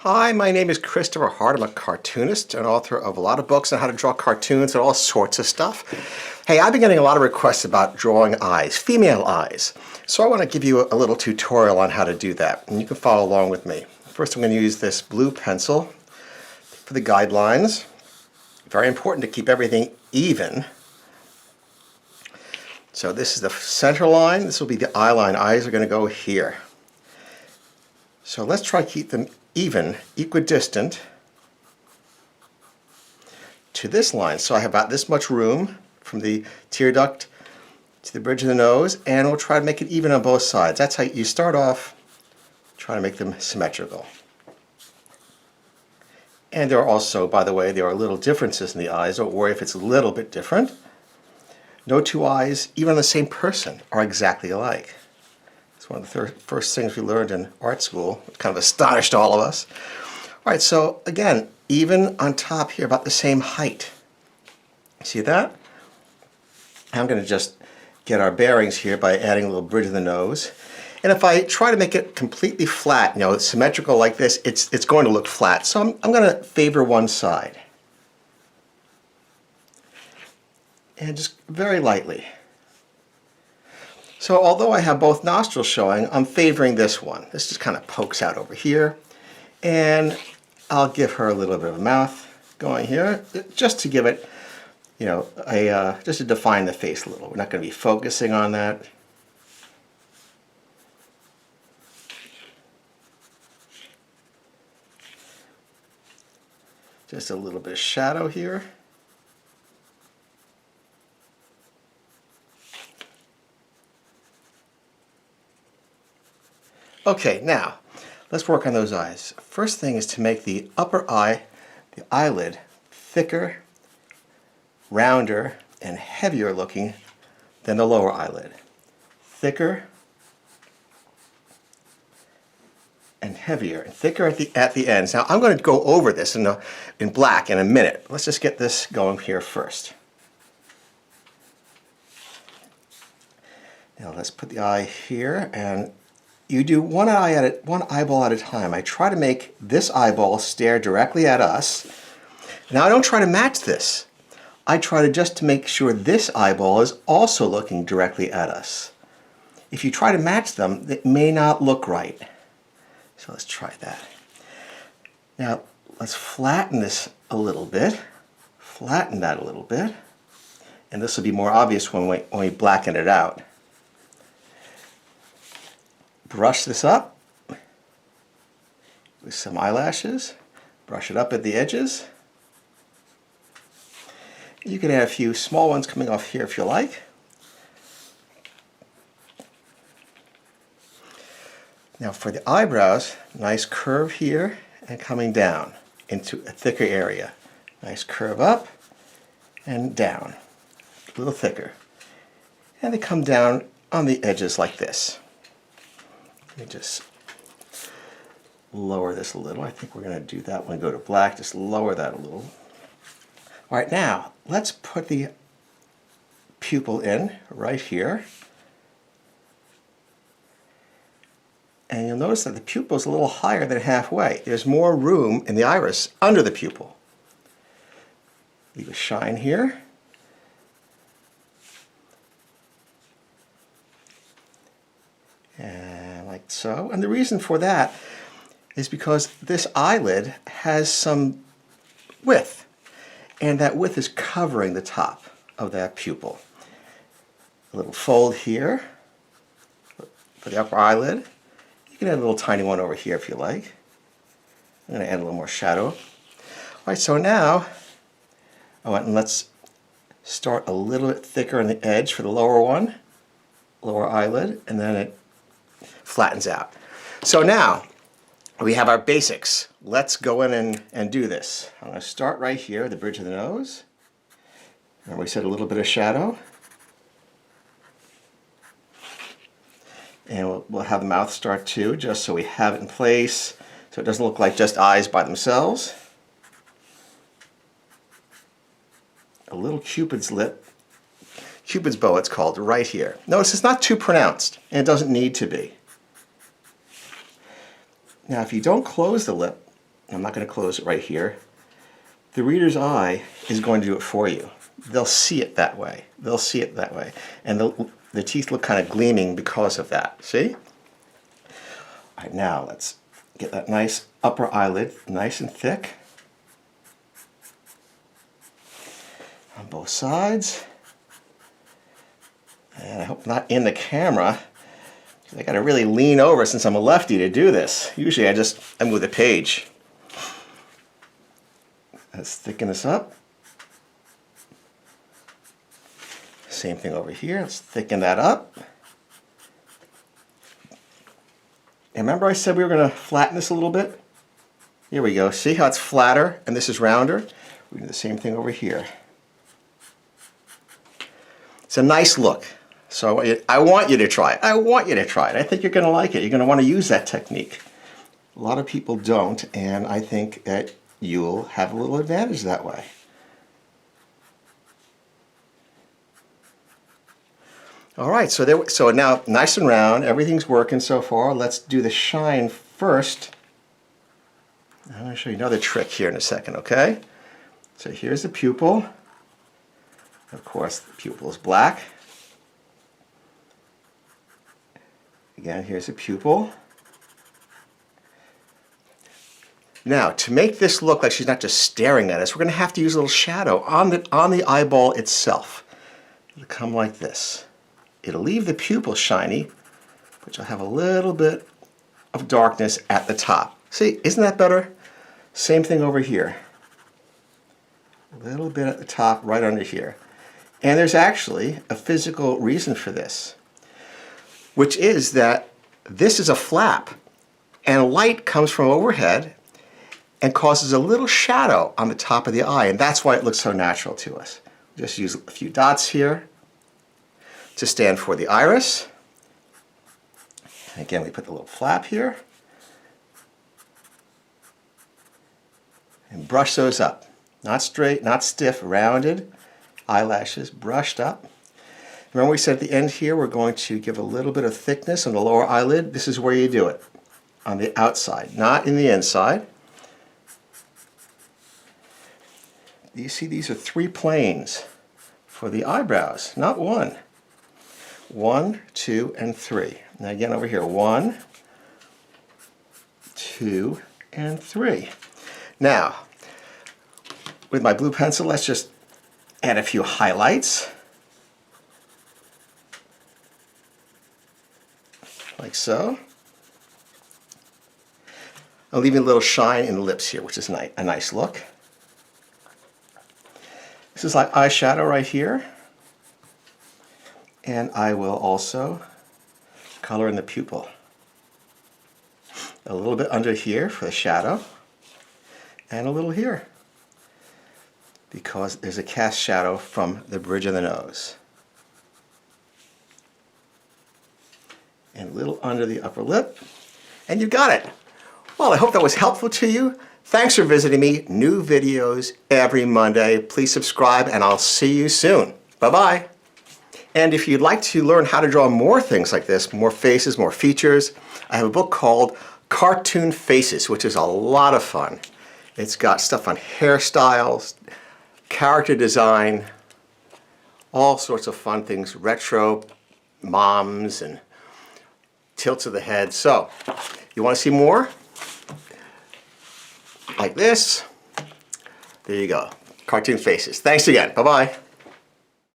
Hi, my name is Christopher Hart. I'm a cartoonist and author of a lot of books on how to draw cartoons and all sorts of stuff. Hey, I've been getting a lot of requests about drawing eyes, female eyes. So I want to give you a little tutorial on how to do that, and you can follow along with me. First, I'm going to use this blue pencil for the guidelines. Very important to keep everything even. So this is the center line. This will be the eye line. Eyes are going to go here. So let's try to keep them even, equidistant to this line. So I have about this much room from the tear duct to the bridge of the nose, and we'll try to make it even on both sides. That's how you start off, trying to make them symmetrical. And there are also, by the way, there are little differences in the eyes. Don't worry if it's a little bit different. No two eyes, even on the same person, are exactly alike. It's one of the first things we learned in art school. It kind of astonished all of us. All right, so again, even on top here, about the same height. See that? I'm going to just get our bearings here by adding a little bridge of the nose. And if I try to make it completely flat, symmetrical like this, it's going to look flat. So I'm going to favor one side. And just very lightly. So although I have both nostrils showing, I'm favoring this one. This just kind of pokes out over here. And I'll give her a little bit of a mouth going here, just to give it, just to define the face a little. We're not going to be focusing on that. Just a little bit of shadow here. Okay, now let's work on those eyes. First thing is to make the upper eye, the eyelid, thicker, rounder, and heavier looking than the lower eyelid. Thicker and heavier, and thicker at the ends. Now I'm going to go over this in black in a minute. Let's just get this going here first. Now let's put the eye here, and you do one eyeball at a time. I try to make this eyeball stare directly at us. Now I don't try to match this. I try to just make sure this eyeball is also looking directly at us. If you try to match them, it may not look right. So let's try that. Now let's flatten this a little bit. Flatten that a little bit. And this will be more obvious when we blacken it out. Brush this up with some eyelashes. Brush it up at the edges. You can add a few small ones coming off here if you like. Now for the eyebrows, nice curve here and coming down into a thicker area. Nice curve up and down, a little thicker. And they come down on the edges like this. Let me just lower this a little. I think we're going to do that when we go to black. Just lower that a little. All right, now let's put the pupil in right here. And you'll notice that the pupil is a little higher than halfway. There's more room in the iris under the pupil. Leave a shine here. And like so. And the reason for that is because this eyelid has some width. And that width is covering the top of that pupil. A little fold here for the upper eyelid. You can add a little tiny one over here if you like. I'm going to add a little more shadow. All right, so now, and let's start a little bit thicker on the edge for the lower one, lower eyelid, and then it flattens out. So now we have our basics. Let's go in and do this. I'm going to start right here, the bridge of the nose. And we said a little bit of shadow. And we'll have the mouth start too, just so we have it in place, so it doesn't look like just eyes by themselves. A little Cupid's lip, Cupid's bow it's called, right here. Notice it's not too pronounced, and it doesn't need to be. Now if you don't close the lip, I'm not going to close it right here. The reader's eye is going to do it for you. They'll see it that way. They'll see it that way. And the teeth look kind of gleaming because of that. See? All right, now let's get that nice upper eyelid nice and thick on both sides. And I hope not in the camera. I got to really lean over since I'm a lefty to do this. Usually I move the page. Let's thicken this up. Same thing over here. Let's thicken that up. And remember I said we were going to flatten this a little bit? Here we go. See how it's flatter and this is rounder? We do the same thing over here. It's a nice look. So I want you to try it. I want you to try it. I think you're going to like it. You're going to want to use that technique. A lot of people don't, and I think that you'll have a little advantage that way. All right, so now nice and round, everything's working so far. Let's do the shine first. I'm going to show you another trick here in a second, okay? So here's the pupil. Of course, the pupil is black. Again, here's the pupil. Now, to make this look like she's not just staring at us, we're going to have to use a little shadow on the eyeball itself. It'll come like this. It'll leave the pupil shiny, but you'll have a little bit of darkness at the top. See, isn't that better? Same thing over here. A little bit at the top, right under here. And there's actually a physical reason for this, which is that this is a flap, and light comes from overhead and causes a little shadow on the top of the eye, and that's why it looks so natural to us. Just use a few dots here to stand for the iris. And again, we put the little flap here and brush those up. Not straight, not stiff, rounded eyelashes brushed up. Remember we said at the end here we're going to give a little bit of thickness on the lower eyelid. This is where you do it, on the outside, not in the inside. You see these are 3 planes for the eyebrows, not 1. 1, 2, and 3. Now again over here, 1, 2, and 3. Now, with my blue pencil, let's just add a few highlights. Like so. I'm leaving a little shine in the lips here, which is a nice look. This is like eyeshadow right here. And I will also color in the pupil. A little bit under here for the shadow. And a little here, because there's a cast shadow from the bridge of the nose. And a little under the upper lip. And you got it. Well, I hope that was helpful to you. Thanks for visiting me. New videos every Monday. Please subscribe and I'll see you soon. Bye-bye. And if you'd like to learn how to draw more things like this, more faces, more features, I have a book called Cartoon Faces, which is a lot of fun. It's got stuff on hairstyles, character design, all sorts of fun things, retro, moms, and tilts of the head. So, you want to see more? Like this? There you go. Cartoon Faces. Thanks again. Bye-bye.